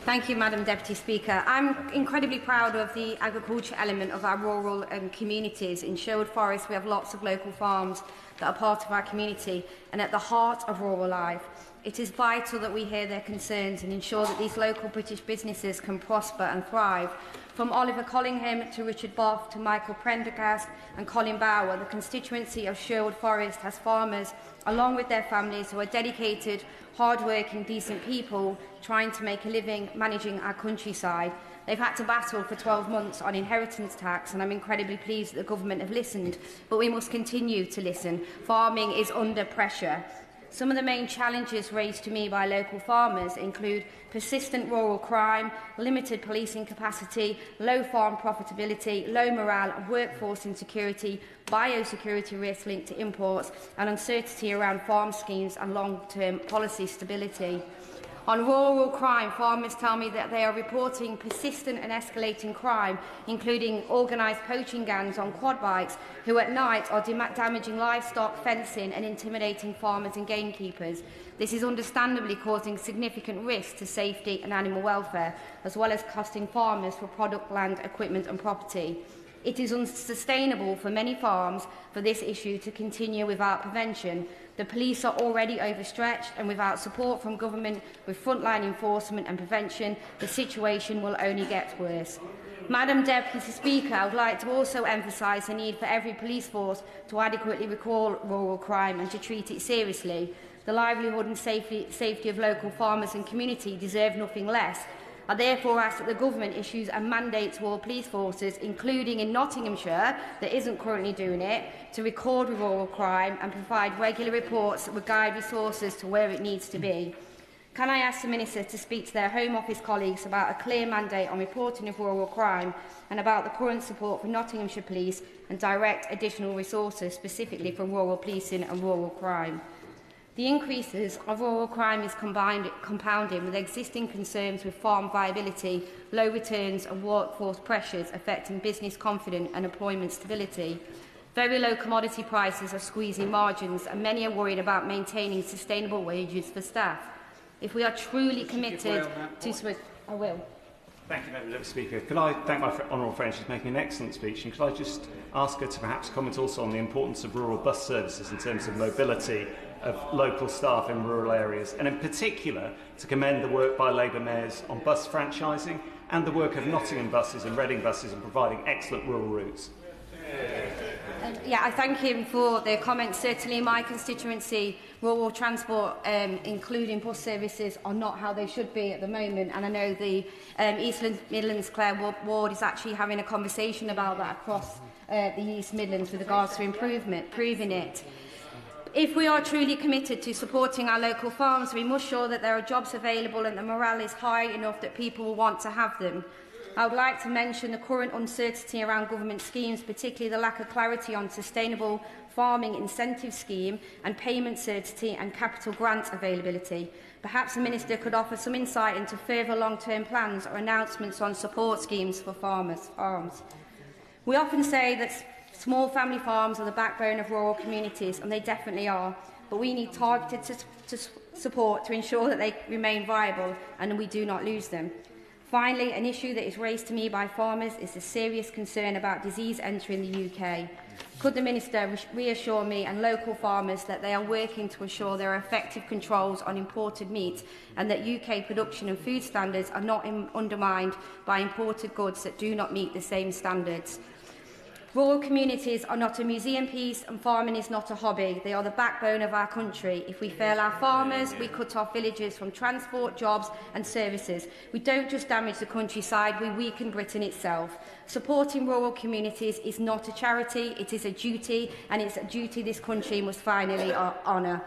Thank you, Madam Deputy Speaker. I'm incredibly proud of the agriculture element of our rural communities. In Sherwood Forest, we have lots of local farms that are part of our community and at the heart of rural life. It is vital that we hear their concerns and ensure that these local British businesses can prosper and thrive. From Oliver Collingham to Richard Boff to Michael Prendergast and Colin Bower, the constituency of Sherwood Forest has farmers, along with their families, who are dedicated, hard-working, decent people trying to make a living managing our countryside. They've had to battle for 12 months on inheritance tax, and I'm incredibly pleased that the government have listened, but we must continue to listen. Farming is under pressure. Some of the main challenges raised to me by local farmers include persistent rural crime, limited policing capacity, low farm profitability, low morale, workforce insecurity, biosecurity risks linked to imports, and uncertainty around farm schemes and long-term policy stability. On rural crime, farmers tell me that they are reporting persistent and escalating crime, including organised poaching gangs on quad bikes who at night are damaging livestock, fencing and intimidating farmers and gamekeepers. This is understandably causing significant risk to safety and animal welfare, as well as costing farmers for product, land, equipment and property. It is unsustainable for many farms for this issue to continue without prevention. The police are already overstretched, and without support from government with frontline enforcement and prevention, the situation will only get worse. Madam Deputy Speaker, I would like to also emphasise the need for every police force to adequately recall rural crime and to treat it seriously. The livelihood and safety of local farmers and community deserve nothing less. I therefore ask that the government issues a mandate to all police forces, including in Nottinghamshire, that isn't currently doing it, to record rural crime and provide regular reports that will guide resources to where it needs to be. Can I ask the Minister to speak to their Home Office colleagues about a clear mandate on reporting of rural crime and about the current support for Nottinghamshire Police and direct additional resources specifically for rural policing and rural crime? The increases of rural crime is compounding with existing concerns with farm viability, low returns and workforce pressures affecting business confidence and employment stability. Very low commodity prices are squeezing margins, and many are worried about maintaining sustainable wages for staff. If we are truly committed to... I will. Thank you, Madam Deputy Speaker. Could I thank my honourable friend? She's making an excellent speech, and could I just ask her to perhaps comment also on the importance of rural bus services in terms of mobility of local staff in rural areas, and in particular to commend the work by Labour mayors on bus franchising and the work of Nottingham buses and Reading buses in providing excellent rural routes. Yeah, I thank him for the comments. Certainly in my constituency, rural transport, including bus services, are not how they should be at the moment. And I know the East Midlands Clare Ward is actually having a conversation about that across the East Midlands with regards to improving it. If we are truly committed to supporting our local farms, we must ensure that there are jobs available and the morale is high enough that people will want to have them. I would like to mention the current uncertainty around government schemes, particularly the lack of clarity on sustainable farming incentive scheme and payment certainty and capital grant availability. Perhaps the Minister could offer some insight into further long-term plans or announcements on support schemes for farms. We often say that small family farms are the backbone of rural communities, and they definitely are, but we need targeted support to ensure that they remain viable and we do not lose them. Finally, an issue that is raised to me by farmers is the serious concern about disease entering the UK. Could the Minister reassure me and local farmers that they are working to ensure there are effective controls on imported meat and that UK production and food standards are not undermined by imported goods that do not meet the same standards? Rural communities are not a museum piece, and farming is not a hobby. They are the backbone of our country. If we fail our farmers, we cut off villages from transport, jobs and services. We don't just damage the countryside, we weaken Britain itself. Supporting rural communities is not a charity, it is a duty, and it's a duty this country must finally honour.